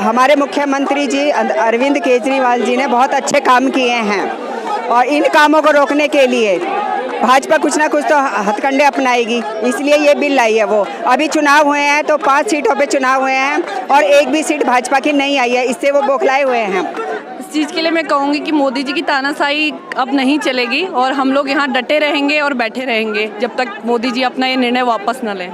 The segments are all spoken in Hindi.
हमारे मुख्यमंत्री जी अरविंद केजरीवाल जी ने बहुत अच्छे काम किए हैं और इन कामों को रोकने के लिए भाजपा कुछ ना कुछ तो हथकंडे अपनाएगी, इसलिए ये बिल लाई है। वो अभी चुनाव हुए हैं तो 5 सीटों पे चुनाव हुए हैं और एक भी सीट भाजपा की नहीं आई है, इससे वो बौखलाए हुए हैं। इस चीज़ के लिए मैं कहूँगी कि मोदी जी की तानाशाही अब नहीं चलेगी और हम लोग यहाँ डटे रहेंगे और बैठे रहेंगे जब तक मोदी जी अपना ये निर्णय वापस न लें।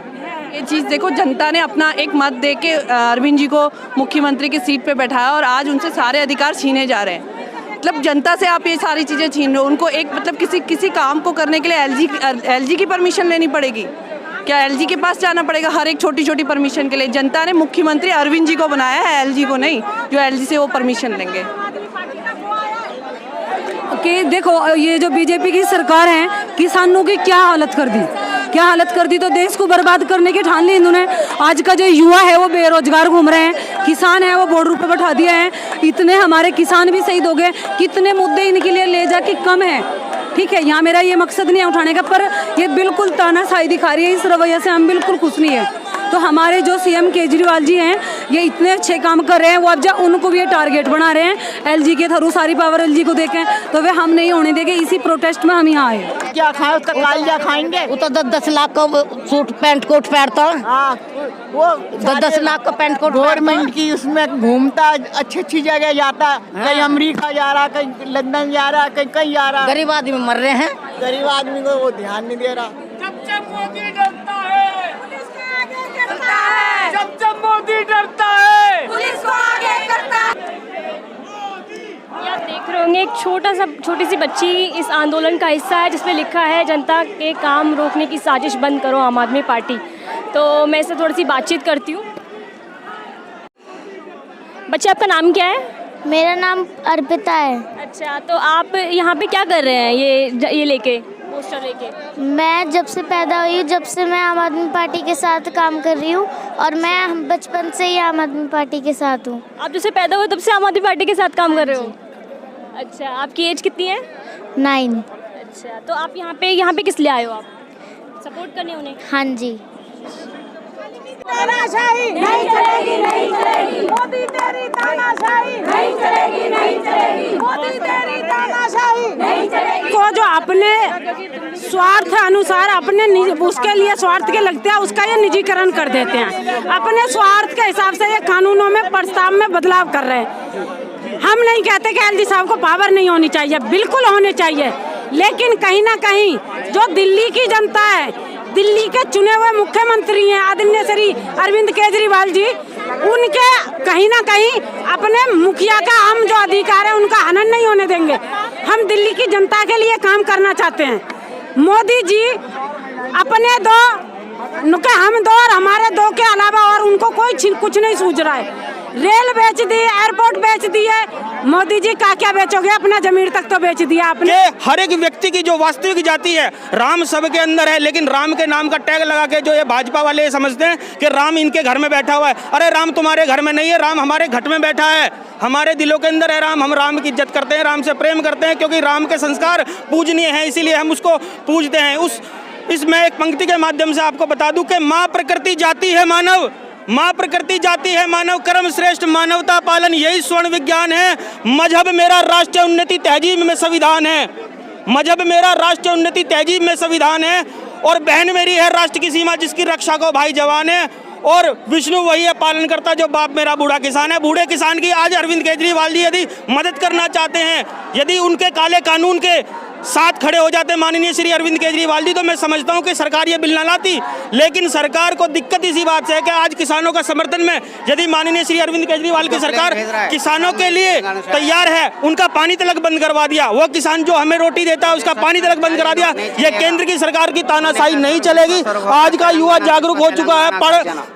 ये चीज़ देखो, जनता ने अपना एक मत दे के अरविंद जी को मुख्यमंत्री की सीट पे बैठाया और आज उनसे सारे अधिकार छीने जा रहे हैं। मतलब जनता से आप ये सारी चीज़ें छीन रहे हो। उनको एक मतलब किसी काम को करने के लिए एलजी की परमिशन लेनी पड़ेगी क्या? एलजी के पास जाना पड़ेगा हर एक छोटी छोटी परमिशन के लिए? जनता ने मुख्यमंत्री अरविंद जी को बनाया है, एलजी को नहीं, जो एलजी से वो परमिशन लेंगे। कि देखो ये जो बीजेपी की सरकार है, किसानों की क्या हालत कर दी तो देश को बर्बाद करने की ठान ली इन्होंने। आज का जो युवा है वो बेरोजगार घूम रहे हैं, किसान है वो बॉर्डर पे बैठा दिया है, इतने हमारे किसान भी शहीद हो गए। कितने मुद्दे इनके लिए ले जाके कम है, ठीक है, यहाँ मेरा ये मकसद नहीं है उठाने का, पर ये बिल्कुल तानाशाही दिखा रही है। इस रवैया से हम बिल्कुल खुश नहीं है। तो हमारे जो सीएम केजरीवाल जी हैं, ये इतने अच्छे काम कर रहे हैं, वो अब जब उनको भी ये टारगेट बना रहे हैं एलजी के थ्रू, सारी पावर एलजी को देखें, तो वे हम नहीं होने देंगे। इसी प्रोटेस्ट में हम यहाँ आए। क्या खाए, उसका कालिया खाएंगे। वो तो 10 लाख का सूट पैंट कोट पहनता, वो 10 लाख का पैंट कोट गवर्नमेंट की उसमें घूमता, अच्छी जगह जाता, कहीं अमेरिका जा रहा, कहीं लंदन जा रहा, कहीं जा रहा। गरीब आदमी मर रहे हैं, गरीब आदमी को वो ध्यान नहीं दे रहा। जब मोदी डरता है, पुलिस को आगे करता है। जब मोदी डरता है, पुलिस को आगे करता है। आप देख रहे होंगे एक छोटी सी बच्ची इस आंदोलन का हिस्सा है, जिसमें लिखा है जनता के काम रोकने की साजिश बंद करो आम आदमी पार्टी। तो मैं इससे थोड़ी सी बातचीत करती हूँ। बच्चे, आपका नाम क्या है? मेरा नाम अर्पिता है। अच्छा, तो आप यहाँ पे क्या कर रहे हैं ये लेके, पोस्टर लेके? मैं जब से पैदा हुई हूँ, जब से मैं आम आदमी पार्टी के साथ काम कर रही हूँ और मैं बचपन से ही आम आदमी पार्टी के साथ हूँ। आप जब से पैदा हुए तब से आम आदमी पार्टी के साथ काम कर रहे हो? अच्छा, आपकी एज कितनी है? 9। अच्छा, तो आप यहाँ पे किस लिए आए हो? आप सपोर्ट करने उन्हें? हाँ जी। तानाशाही नहीं चलेगी, नहीं चलेगी। मोदी तेरी तानाशाही नहीं चलेगी, नहीं चलेगी। मोदी तेरी तानाशाही नहीं चलेगी। को जो अपने स्वार्थ अनुसार उसके लिए स्वार्थ के लगते हैं, उसका ये निजीकरण कर देते हैं। अपने स्वार्थ के हिसाब से ये कानूनों में प्रस्ताव में बदलाव कर रहे हैं। हम नहीं कहते कि एलजी साहब को पावर नहीं होनी चाहिए, बिल्कुल होनी चाहिए, लेकिन कहीं ना कहीं जो दिल्ली की जनता है, दिल्ली के चुने हुए मुख्यमंत्री हैं आदरणीय श्री अरविंद केजरीवाल जी, उनके कहीं ना कहीं अपने मुखिया का हम जो अधिकार है उनका हनन नहीं होने देंगे। हम दिल्ली की जनता के लिए काम करना चाहते हैं। मोदी जी अपने दो हम दो और हमारे दो के अलावा और उनको कोई कुछ नहीं सूझ रहा है। रेल बेच दी, एयरपोर्ट बेच दिए, मोदी जी क्या बेचोगे? अपना जमीन तक तो बेच दिया आपने। हर एक व्यक्ति की जो वास्तविक जाति है, राम सबके अंदर है, लेकिन राम के नाम का टैग लगा के जो ये भाजपा वाले ये समझते हैं कि राम इनके घर में बैठा हुआ है। अरे राम तुम्हारे घर में नहीं है, राम हमारे घट में बैठा है, हमारे दिलों के अंदर है राम। हम राम की इज्जत करते हैं, राम से प्रेम करते हैं, क्योंकि राम के संस्कार पूजनीय हैं, इसीलिए हम उसको पूजते हैं। इसमें एक पंक्ति के माध्यम से आपको बता दूं कि माँ प्रकृति जाति है मानव, माँ प्रकृति जाति है मानव, कर्म श्रेष्ठ मानवता पालन, यही स्वर्ण विज्ञान है। मजहब मेरा राष्ट्रीय उन्नति तहजीब में संविधान है, मजहब मेरा राष्ट्रीय उन्नति तहजीब में संविधान है। और बहन मेरी है राष्ट्र की सीमा, जिसकी रक्षा को भाई जवान है। और विष्णु वही है पालन करता, जो बाप मेरा बूढ़ा किसान है। बूढ़े किसान की आज अरविंद केजरीवाल जी यदि मदद करना चाहते हैं, यदि उनके काले कानून के साथ खड़े हो जाते माननीय श्री अरविंद केजरीवाल जी, तो मैं समझता हूं कि सरकार ये बिल ना लाती। लेकिन सरकार को दिक्कत इसी बात से है कि आज किसानों का समर्थन में यदि माननीय श्री अरविंद केजरीवाल की सरकार किसानों के लिए तैयार है, उनका पानी तलक बंद करवा दिया, वो किसान जो हमें रोटी देता है उसका पानी तलक बंद करा दिया, ये केंद्र की सरकार की तानाशाही नहीं चलेगी। आज का युवा जागरूक हो चुका है,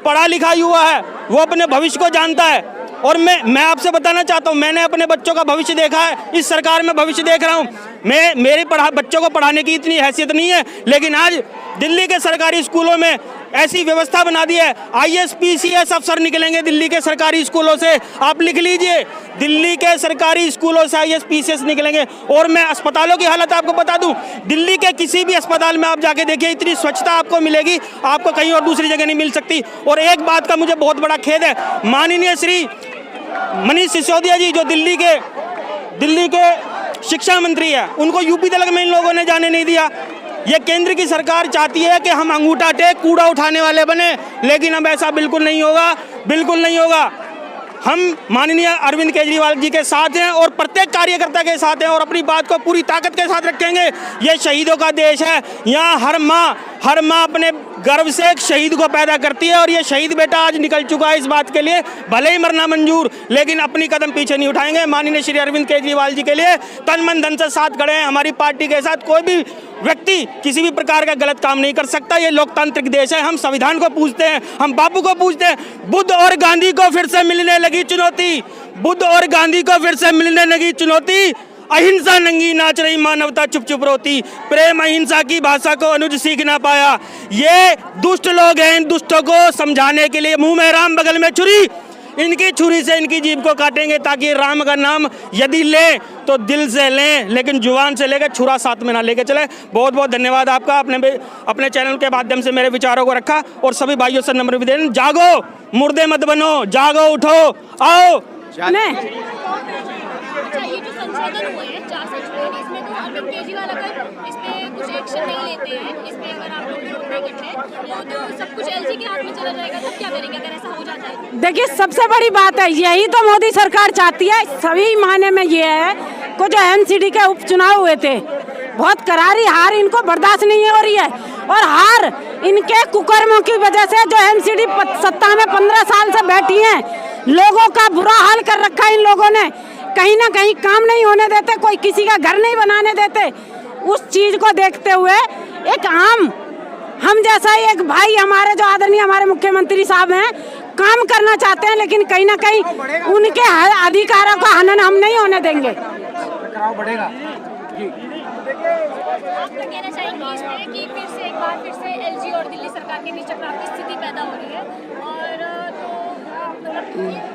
पढ़ा लिखा युवा है, वो अपने भविष्य को जानता है। और मैं आपसे बताना चाहता हूँ, मैंने अपने बच्चों का भविष्य देखा है, इस सरकार में भविष्य देख रहा हूँ। मेरे बच्चों को पढ़ाने की इतनी हैसियत नहीं है, लेकिन आज दिल्ली के सरकारी स्कूलों में ऐसी व्यवस्था बना दी है, IAS PCS अफसर निकलेंगे दिल्ली के सरकारी स्कूलों से। आप लिख लीजिए, दिल्ली के सरकारी स्कूलों से IAS PCS निकलेंगे। और मैं अस्पतालों की हालत आपको बता दूं, दिल्ली के किसी भी अस्पताल में आप जाके देखिए, इतनी स्वच्छता आपको मिलेगी, आपको कहीं और दूसरी जगह नहीं मिल सकती। और एक बात का मुझे बहुत बड़ा खेद है, माननीय श्री मनीष सिसोदिया जी जो दिल्ली के शिक्षा मंत्री है, उनको यूपी तक में इन लोगों ने जाने नहीं दिया। ये केंद्र की सरकार चाहती है कि हम अंगूठा टेक कूड़ा उठाने वाले बने, लेकिन अब ऐसा बिल्कुल नहीं होगा, बिल्कुल नहीं होगा। हम माननीय अरविंद केजरीवाल जी के साथ हैं और प्रत्येक कार्यकर्ता के साथ हैं और अपनी बात को पूरी ताकत के साथ रखेंगे। ये शहीदों का देश है, यहाँ हर माँ अपने गर्व से एक शहीद को पैदा करती है और ये शहीद बेटा आज निकल चुका है। इस बात के लिए भले ही मरना मंजूर, लेकिन अपनी कदम पीछे नहीं उठाएंगे। माननीय श्री अरविंद केजरीवाल जी के लिए तन मन धन से साथ खड़े हैं। हमारी पार्टी के साथ कोई भी व्यक्ति किसी भी प्रकार का गलत काम नहीं कर सकता। ये लोकतांत्रिक देश है, हम संविधान को पूजते हैं, हम बापू को पूजते हैं। बुद्ध और गांधी को फिर से मिलने लगी चुनौती, बुद्ध और गांधी को फिर से मिलने लगी चुनौती। अहिंसा नंगी नाच रही, मानवता चुप चुप रोती, प्रेम अहिंसा की भाषा को अनुज सीख ना पाया। ये दुष्ट लोग हैं, इन दुष्टों को समझाने के लिए मुंह में राम बगल में छुरी, इनकी छुरी से इनकी जीभ को काटेंगे ताकि राम का नाम यदि लें तो दिल से लें, लेकिन जुबान से लेकर छुरा साथ में ना लेके चले। बहुत बहुत धन्यवाद आपका, अपने चैनल के माध्यम से मेरे विचारों को रखा और सभी भाइयों से नम्र निवेदन, जागो, मुर्दे मत बनो, जागो, उठो, आओ। ये जो संशोधन हुए हैं 4 संशोधन, इसमें तो अरविंद केजरीवाल अगर इस पे कुछ एक्शन नहीं लेते हैं, इस पे अगर आप लोग विरोध नहीं करते हैं तो सब कुछ एलजी के हाथ में चला जाएगा, तब क्या करेंगे अगर ऐसा हो जाता है? देखिए, सबसे बड़ी बात है, यही तो मोदी सरकार चाहती है। सभी मायने में ये है कि जो एमसीडी के उपचुनाव हुए थे, बहुत करारी हार इनको बर्दाश्त नहीं हो रही है और हार इनके कुकर्मों की वजह से जो एमसीडी सत्ता में 15 साल से बैठी हैं, लोगों का बुरा हाल कर रखा है इन लोगों ने। कहीं ना कहीं काम नहीं होने देते, कोई किसी का घर नहीं बनाने देते। उस चीज को देखते हुए एक हम जैसा ही एक भाई हमारे जो आदरणीय हमारे मुख्यमंत्री साहब हैं, काम करना चाहते हैं, लेकिन कहीं ना कहीं उनके अधिकारों का हनन हम नहीं होने देंगे। आप क्या कहना चाहेंगे इसमें कि फिर से एलजी और दिल्ली सरकार के बीच टकराव की स्थिति पैदा हो रही है और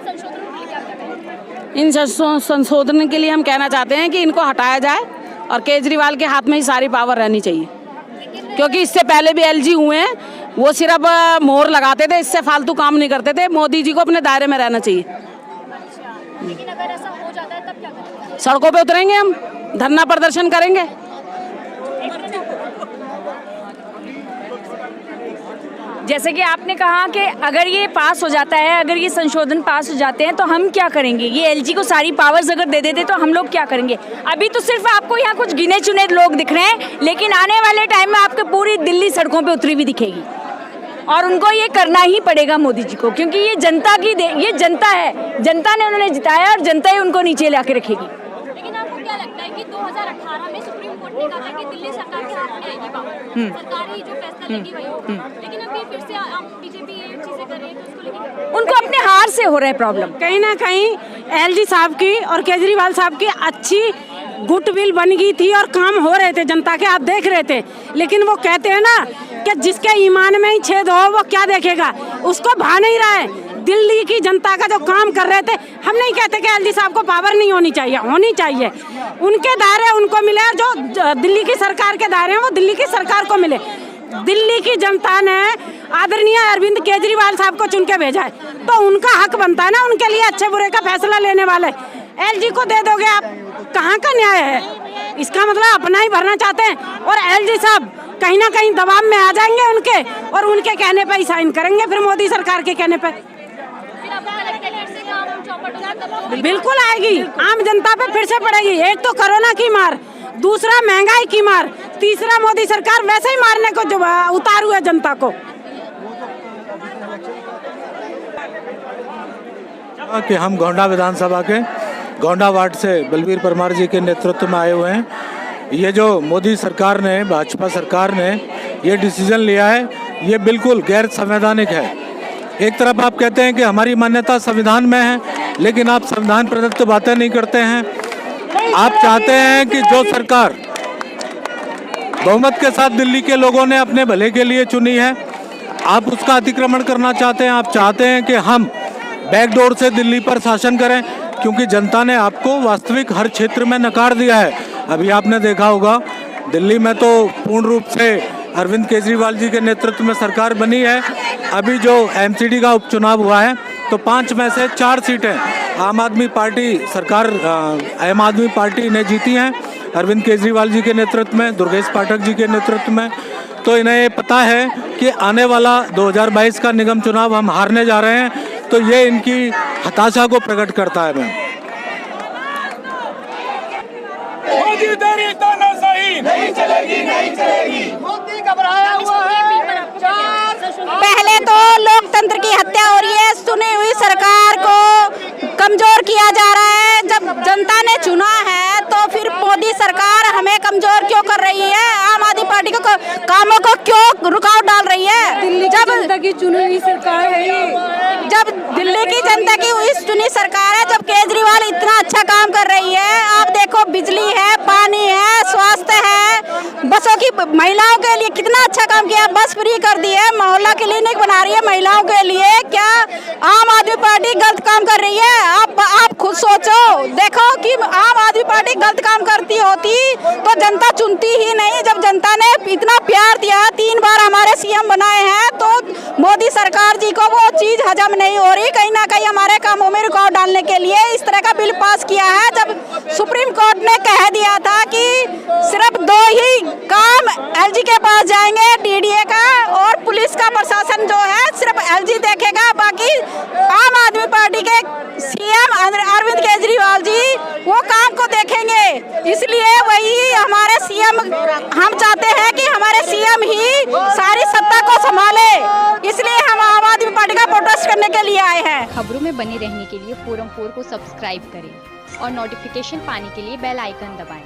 संशोधन के लिए क्या करेंगे? इन संशोधन के लिए हम कहना चाहते हैं कि इनको हटाया जाए और केजरीवाल के हाथ में ही सारी पावर रहनी चाहिए, क्योंकि इससे पहले भी एलजी हुए हैं, वो सिर्फ मोहर लगाते थे, इससे फालतू काम नहीं करते थे। मोदी जी को अपने दायरे में रहना चाहिए। लेकिन अगर ऐसा हो जाता है तब क्या करेंगे? सड़कों पे उतरेंगे, हम धरना प्रदर्शन करेंगे। जैसे कि आपने कहा कि अगर ये पास हो जाता है, अगर ये संशोधन पास हो जाते हैं तो हम क्या करेंगे? ये एलजी को सारी पावर्स अगर दे देते तो हम लोग क्या करेंगे? अभी तो सिर्फ आपको यहाँ कुछ गिने चुने लोग दिख रहे हैं, लेकिन आने वाले टाइम में आपको पूरी दिल्ली सड़कों पे उतरी हुई दिखेगी और उनको ये करना ही पड़ेगा मोदी जी को, क्योंकि ये जनता की ये जनता है, जनता ने उन्होंने जिताया और जनता ही उनको नीचे ला के रखेगी। लेकिन आपको क्या लगता है कि 2018 में सुप्रीम कोर्ट ने कहा कि दिल्ली सरकार के हाथ में आएगी पावर, सरकार ही जो फैसला लेगी वही होगा, लेकिन अभी फिर से बीजेपी ये चीजें कर रही है तो उसको लेकर उनको अपने हार से हो रहा है प्रॉब्लम। कहीं ना कहीं एलजी साहब की और केजरीवाल साहब की अच्छी गुडविल बन गई थी और काम हो रहे थे, जनता के आप देख रहे थे, लेकिन वो कहते हैं ना कि जिसके ईमान में ही छेद हो वो क्या देखेगा, उसको भा नहीं रहा है। दिल्ली की जनता का जो काम कर रहे थे, हम नहीं कहते कि एलजी साहब को पावर नहीं होनी चाहिए, होनी चाहिए, उनके दायरे उनको मिले और जो दिल्ली की सरकार के दायरे हैं वो दिल्ली की सरकार को मिले। दिल्ली की जनता ने आदरणीय अरविंद केजरीवाल साहब को चुन के भेजा है, तो उनका हक बनता है ना उनके लिए अच्छे बुरे का फैसला लेने वाले। एलजी को दे दोगे आप, कहाँ का न्याय है? इसका मतलब अपना ही भरना चाहते हैं और एलजी साहब कहीं ना कहीं दबाव में आ जाएंगे उनके और उनके कहने पे ही साइन करेंगे, फिर मोदी सरकार के कहने पे। बिल्कुल आएगी, आम जनता पे फिर से पड़ेगी। एक तो कोरोना की मार, दूसरा महंगाई की मार, तीसरा मोदी सरकार वैसे ही मारने को जो उतारू है जनता को। कि हम गोंडा विधानसभा के गोंडा वार्ड से बलबीर परमार जी के नेतृत्व में आए हुए हैं। ये जो मोदी सरकार ने, भाजपा सरकार ने ये डिसीजन लिया है, ये बिल्कुल गैर संवैधानिक है। एक तरफ आप कहते हैं कि हमारी मान्यता संविधान में है, लेकिन आप संविधान प्रदत्त बातें नहीं करते हैं। आप चाहते हैं कि जो सरकार बहुमत के साथ दिल्ली के लोगों ने अपने भले के लिए चुनी है, आप उसका अतिक्रमण करना चाहते हैं। आप चाहते हैं कि हम बैकडोर से दिल्ली पर शासन करें, क्योंकि जनता ने आपको वास्तविक हर क्षेत्र में नकार दिया है। अभी आपने देखा होगा दिल्ली में तो पूर्ण रूप से अरविंद केजरीवाल जी के नेतृत्व में सरकार बनी है। अभी जो एमसीडी का उपचुनाव हुआ है तो 5 में से 4 सीटें आम आदमी पार्टी सरकार आम आदमी पार्टी ने जीती हैं अरविंद केजरीवाल जी के नेतृत्व में, दुर्गेश पाठक जी के नेतृत्व में। तो इन्हें ये पता है कि आने वाला 2022 का निगम चुनाव हम हारने जा रहे हैं, तो ये इनकी हताशा को प्रकट करता है। मैम मोदी तेरी तानाशाही नहीं चलेगी, नहीं चलेगी। मोदी घबराया हुआ है। पहले तो लोकतंत्र की हत्या हो रही है, चुनी हुई सरकार को कमजोर किया जा रहा है। जब जनता ने चुना है तो फिर मोदी सरकार हमें कमजोर क्यों कर रही है? आम आदमी पार्टी को कामों को क्यों रुकावट डाल रही है? जब जनता की चुनी हुई सरकार है, जब दिल्ली की जनता की हुई चुनी सरकार है, जब केजरीवाल इतना अच्छा काम कर रही है। आप देखो, बिजली है, पानी है, स्वास्थ्य है, बसों की महिलाओं के लिए कितना अच्छा काम किया, बस फ्री कर दी है, मोहल्ला क्लिनिक बना रही है महिलाओं के लिए। क्या आम आदमी पार्टी गलत काम कर रही है? आप खुद सोचो, देखो कि आम आदमी पार्टी गलत काम करती होती तो जनता चुनती ही नहीं। जब जनता ने इतना प्यार दिया, 3 बार हमारे सीएम बनाए हैं, तो मोदी सरकार जी को वो चीज हजम नहीं हो रही। कहीं ना कहीं हमारे कामों में रुकावट डालने के लिए इस तरह का बिल पास किया है। जब सुप्रीम कोर्ट ने कह दिया था कि सिर्फ 2 ही काम एलजी के पास जाएंगे, डीडीए का और पुलिस का प्रशासन जो है सिर्फ एलजी देखेगा, बाकी आम आदमी पार्टी के सीएम अरविंद केजरीवाल जी वो काम को देखेंगे। इसलिए वही हमारे सीएम, हम चाहते हैं कि हमारे सीएम ही सारी सत्ता को संभाले, इसलिए हम आम आदमी पार्टी का प्रोटेस्ट करने के लिए आए हैं। खबरों में बने रहने के लिए फोरम 4 को सब्सक्राइब करें और नोटिफिकेशन पाने के लिए बेल आइकन दबाएं।